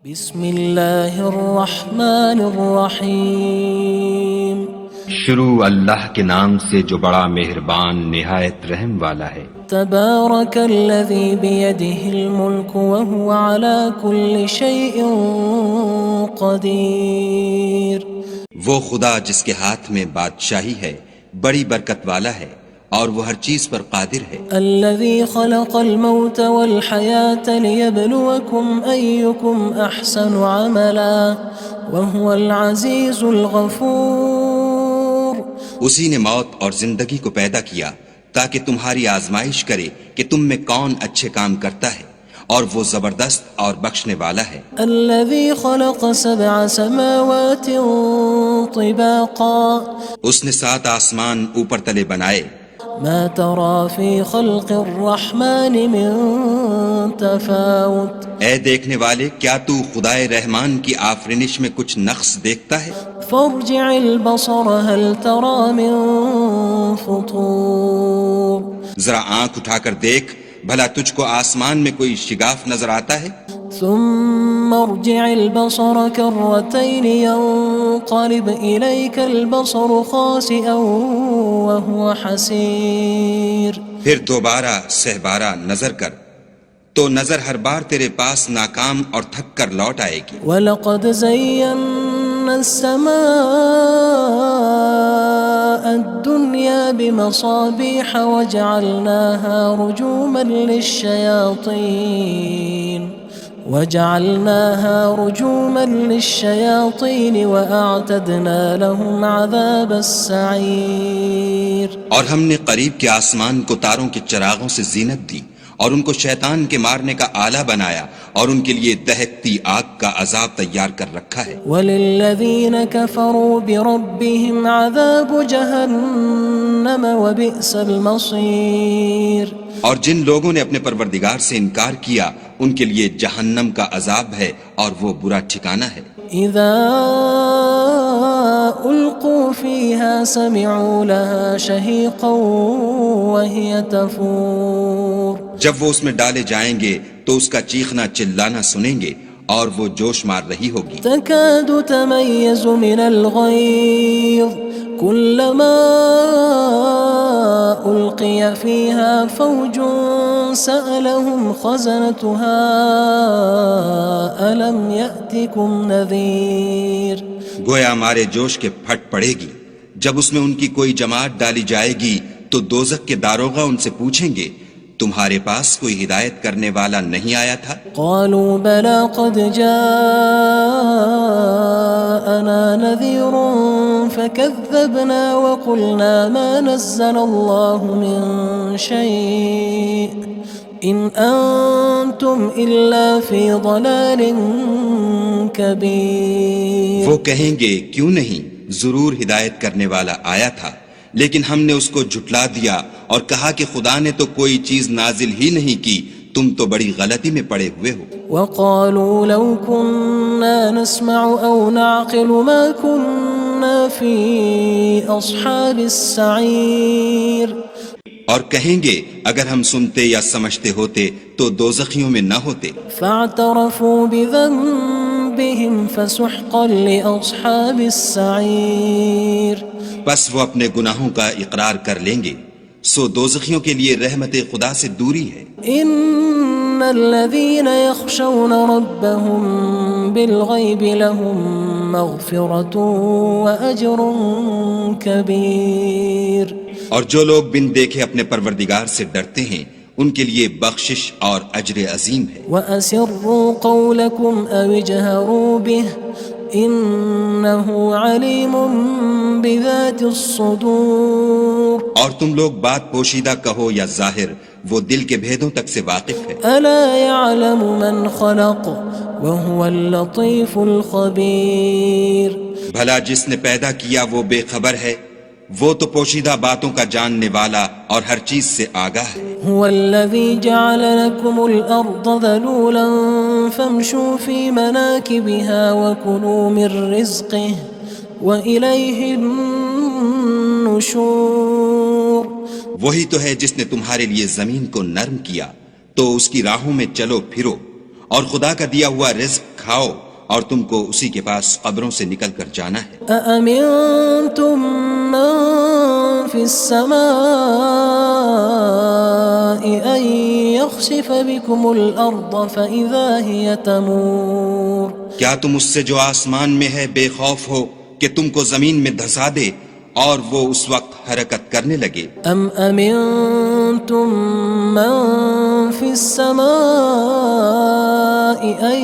بسم اللہ الرحمن الرحیم شروع اللہ کے نام سے جو بڑا مہربان نہایت رحم والا ہے۔ تبارک الذی بیدہ الملک وہو علی کل شیء قدیر۔ وہ خدا جس کے ہاتھ میں بادشاہی ہے بڑی برکت والا ہے اور وہ ہر چیز پر قادر ہے۔ الذی خلق الموت والحیاة لیبلوکم ایکم احسن عملا وہو العزیز الغفور۔ اسی نے موت اور زندگی کو پیدا کیا تاکہ تمہاری آزمائش کرے کہ تم میں کون اچھے کام کرتا ہے، اور وہ زبردست اور بخشنے والا ہے۔ الذي خلق 7 سماوات طباقا اس نے 7 آسمان اوپر تلے بنائے، ما ترى في خلق الرحمن من تفاوت اے دیکھنے والے کیا تو خدائے رحمان کی آفرینش میں کچھ نقص دیکھتا ہے؟ فارجع البصر هل ترى من فطور۔ ذرا آنکھ اٹھا کر دیکھ بھلا تجھ کو آسمان میں کوئی شگاف نظر آتا ہے؟ ثم ارجع البصر كرتين ينقلب إليك البصر خاسئا وهو حسير۔ پھر دوبارہ سہبارہ نظر کر تو نظر ہر بار تیرے پاس ناکام اور تھک کر لوٹ آئے گی۔ وَلَقَدْ زَيَّنَّا السَّمَاءَ الدُّنْيَا بِمَصَابِيحَ وَجَعَلْنَاهَا رُجُومًا لِلشَّيَاطِينِ وَأَعْتَدْنَا لَهُمْ عَذَابَ السَّعِيرِ۔ اور ہم نے قریب کے آسمان کو تاروں کے چراغوں سے زینت دی اور ان کو شیطان کے مارنے کا آلہ بنایا، اور ان کے لیے دہکتی آگ کا عذاب تیار کر رکھا ہے۔ وَلِلَّذِينَ كَفَرُوا بِرَبِّهِمْ عَذَابُ جَهَنَّمَ وَبِئْسَ الْمَصِيرُ۔ اور جن لوگوں نے اپنے پروردگار سے انکار کیا ان کے لیے جہنم کا عذاب ہے اور وہ برا ٹھکانہ ہے۔ اذا القوا فيها سمعوا لها شهيقا وهي تفور۔ جب وہ اس میں ڈالے جائیں گے تو اس کا چیخنا چلانا سنیں گے اور وہ جوش مار رہی ہوگی۔ تكاد تميز من الغيظ كلما ألقي فيها فوج سألهم خزنتها ألم يأتكم نذير۔ گویا ہمارے جوش کے پھٹ پڑے گی جب اس میں ان کی کوئی جماعت ڈالی جائے گی تو دوزخ کے داروغہ ان سے پوچھیں گے تمہارے پاس کوئی ہدایت کرنے والا نہیں آیا تھا؟ قالوا بلى قد جاءنا نذير فكذبنا وقلنا ما نزل الله من شيء إن أنتم إلا في ضلال كبير۔ وہ کہیں گے کیوں نہیں، ضرور ہدایت کرنے والا آیا تھا، لیکن ہم نے اس کو جھٹلا دیا اور کہا کہ خدا نے تو کوئی چیز نازل ہی نہیں کی، تم تو بڑی غلطی میں پڑے ہوئے ہو۔ وقالوا لو كنا نسمع أو نعقل ما كنا في أصحاب السعير۔ اور کہیں گے اگر ہم سنتے یا سمجھتے ہوتے تو دوزخیوں میں نہ ہوتے۔ فاعترفوا بذنبهم فسحقا لأصحاب السعير۔ بس وہ اپنے گناہوں کا اقرار کر لیں گے، سو دوزخیوں کے لیے رحمت خدا سے دوری ہے۔ ان الذين يخشون ربهم بالغيب لهم مغفرة وأجر كبير۔ اور جو لوگ بن دیکھے اپنے پروردگار سے ڈرتے ہیں ان کے لیے بخشش اور اجر عظیم ہے۔ وَأَسِرُّوا قَوْلَكُمْ أَوِ اجْهَرُوا بِهِ إِنَّهُ عَلِيمٌ بِذَاتِ الصُّدُورِ۔ اور تم لوگ بات پوشیدہ کہو یا ظاہر، وہ دل کے بھیدوں تک سے واقف ہے۔ أَلَا يَعْلَمُ مَنْ خَلَقَ وَهُوَ اللَّطِيفُ الْخَبِيرُ۔ بھلا جس نے پیدا کیا وہ بے خبر ہے، وہ تو پوشیدہ باتوں کا جاننے والا اور ہر چیز سے آگاہ ہے۔ هو الذي جعل لكم الأرض ذلولا فامشوا في مناكبها وكلوا من رزقه وإليه النشور۔ وہی تو ہے جس نے تمہارے لیے زمین کو نرم کیا تو اس کی راہوں میں چلو پھرو اور خدا کا دیا ہوا رزق کھاؤ اور تم کو اسی کے پاس قبروں سے نکل کر جانا ہے۔ أأمنتم من في السماء أن يخسف بكم الأرض فإذا هي تمور کیا تم اس سے جو آسمان میں ہے بے خوف ہو کہ تم کو زمین میں دھسا دے اور وہ اس وقت حرکت کرنے لگے؟ أم أمنتم من في السماء أن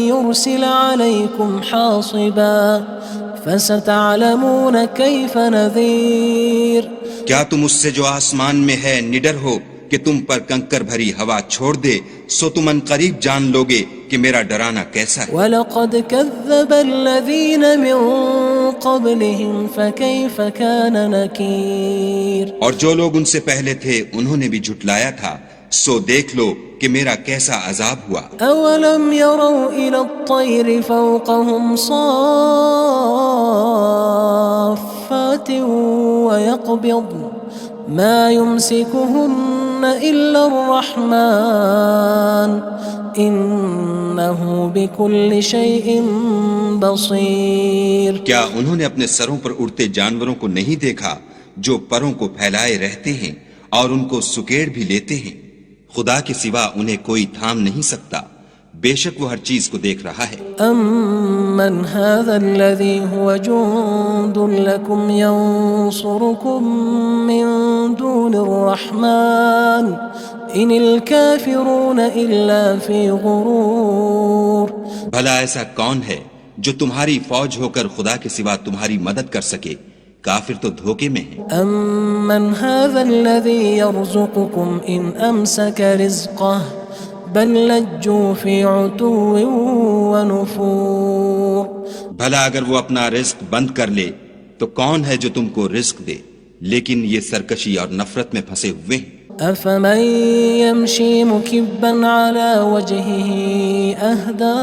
يرسل عليكم حاصبا فستعلمون كيف نذير کیا تم اس سے جو آسمان میں ہے نڈر ہو کہ تم پر کنکر بھری ہوا چھوڑ دے، سو تم ان قریب جان لوگے کہ میرا ڈرانا کیسا ہے۔ وَلَقَدْ كَذَّبَ الَّذِينَ مِن قَبْلِهِمْ فَكَيْفَ كَانَ نَكِيرٌ اور جو لوگ ان سے پہلے تھے انہوں نے بھی جھٹلایا تھا، سو دیکھ لو کہ میرا کیسا عذاب ہوا۔ أَوَلَمْ يَرَوْا إِلَى الطَّيْرِ فَوْقَهُمْ صَافَّاتٍ وَيَقْبِضْنَ مَا يُمْسِكُهُنَّ إِلَّا الرَّحْمَنُ إِنَّهُ بِكُلِّ شَيْءٍ بَصِيرٌ کیا انہوں نے اپنے سروں پر اڑتے جانوروں کو نہیں دیکھا جو پروں کو پھیلائے رہتے ہیں اور ان کو سکیڑ بھی لیتے ہیں؟ خدا کے سوا انہیں کوئی تھام نہیں سکتا، بے شک وہ ہر چیز کو دیکھ رہا ہے۔ أَمَّنْ هَذَا الَّذِي هُوَ جُندٌ لَكُمْ يَنصُرُكُم مِّن دُونِ الرَّحْمَنِ إِنِ الْكَافِرُونَ إِلَّا فِي غُرُورٍ بھلا ایسا کون ہے جو تمہاری فوج ہو کر خدا کے سوا تمہاری مدد کر سکے؟ کافر تو دھوکے میں ہیں۔ أَمَّنْ هَذَا الَّذِي يَرْزُقُكُمْ إِنْ أَمْسَكَ رِزْقَهُ بَلْ لَجُّوا فِي عُتُوٍّ وَنُفُورٍ بھلا اگر وہ اپنا رزق بند کر لے تو کون ہے جو تم کو رزق دے؟ لیکن یہ سرکشی اور نفرت میں پھنسے ہوئے ہیں۔ أَفَمَن يَمْشِي مُكِبًّا عَلَى وَجْهِهِ أَهْدَىٰ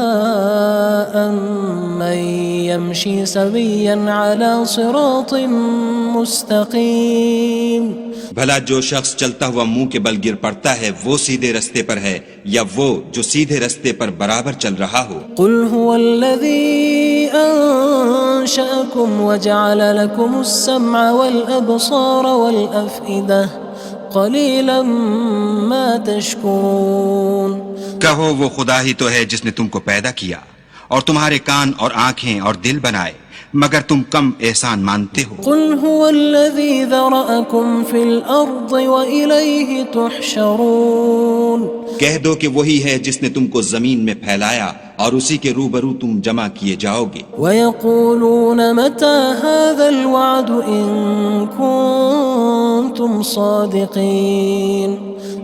أَمَّن يَمْشِي سَوِيًّا عَلَى صِرَاطٍ مُّسْتَقِيمٍ بھلا جو شخص چلتا ہوا منہ کے بل گر پڑتا ہے وہ سیدھے رستے پر ہے یا وہ جو سیدھے رستے پر برابر چل رہا ہو؟ قُلْ هُوَ الَّذِي أَنشَأَكُمْ وَجَعَلَ لَكُمُ السَّمْعَ وَالْأَبْصَارَ وَالْأَفْئِدَةَ قَلِيلًا مَا تَشْكُرُونَ کہو وہ خدا ہی تو ہے جس نے تم کو پیدا کیا اور تمہارے کان اور آنکھیں اور دل بنائے، مگر تم کم احسان مانتے ہو۔ قُلْ هُوَ الَّذِي ذَرَأَكُمْ فِي الْأَرْضِ وَإِلَيْهِ تُحْشَرُونَ کہہ دو کہ وہی ہے جس نے تم کو زمین میں پھیلایا اور اسی کے روبرو تم جمع کیے جاؤ گے۔ وَيَقُولُونَ مَتَى هَذَا الْوَعْدُ إِن كُنتُمْ صَادِقِينَ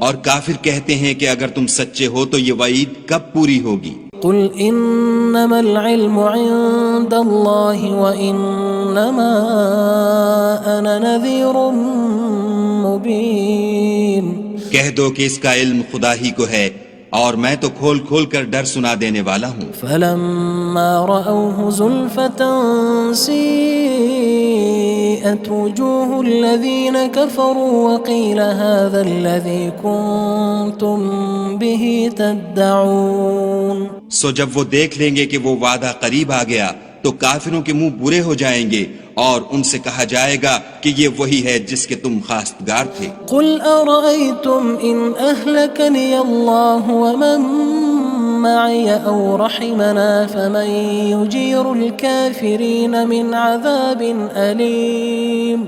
اور کافر کہتے ہیں کہ اگر تم سچے ہو تو یہ وعید کب پوری ہوگی؟ قُلْ إِنَّمَا الْعِلْمُ عِندَ اللَّهِ وَإِنَّمَا أَنَا نَذِيرٌ مُّبِينٌ کہہ دو کہ اس کا علم خدا ہی کو ہے اور میں تو کھول کھول کر ڈر سنا دینے والا ہوں۔ فَلَمَّا رَأَوْهُ زُلْفَةً سِيئَتْ وُجُوهُ الَّذِينَ كَفَرُوا وَقِيلَ هَذَا الَّذِي كُنتُم بِهِ تَدَّعُونَ سو جب وہ دیکھ لیں گے کہ وہ وعدہ قریب آ گیا تو کافروں کے منہ برے ہو جائیں گے اور ان سے کہا جائے گا کہ یہ وہی ہے جس کے تم خواستگار تھے۔ قُلْ أَرَأَيْتُمْ إِنْ أَهْلَكَنِيَ اللَّهُ وَمَن مَّعِيَ أَوْ رَحِمَنَا فَمَن يُجِيرُ الْكَافِرِينَ مِنْ عَذَابٍ أَلِيمٍ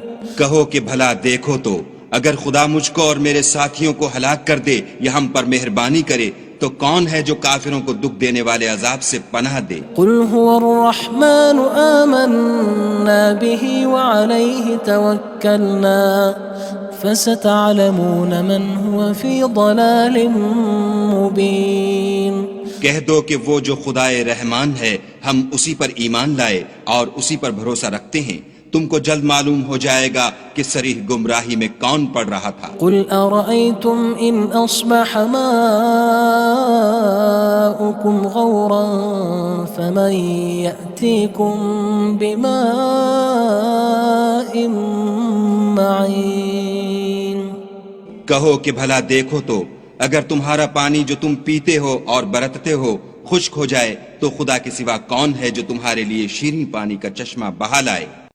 کہو کہ بھلا دیکھو تو اگر خدا مجھ کو اور میرے ساتھیوں کو ہلاک کر دے یا ہم پر مہربانی کرے تو کون ہے جو کافروں کو دکھ دینے والے عذاب سے پناہ دے؟ قُلْ هُوَ الرَّحْمَنُ آمَنَّا بِهِ وَعَلَيْهِ تَوَكَّلْنَا فَسَتَعْلَمُونَ مَنْ هُوَ فِي ضَلَالٍ مُّبِينٍ کہہ دو کہ وہ جو خدائے رحمان ہے ہم اسی پر ایمان لائے اور اسی پر بھروسہ رکھتے ہیں، تم کو جلد معلوم ہو جائے گا کہ صریح گمراہی میں کون پڑ رہا تھا۔ قُلْ أَرَأَيْتُمْ إِنْ أَصْبَحَ مَاؤُكُمْ غَوْرًا فَمَن يَأْتِيكُم بِمَاءٍ مَّعِينٍ کہو کہ بھلا دیکھو تو اگر تمہارا پانی جو تم پیتے ہو اور برتتے ہو خشک ہو جائے تو خدا کے سوا کون ہے جو تمہارے لیے شیریں پانی کا چشمہ بہا لائے؟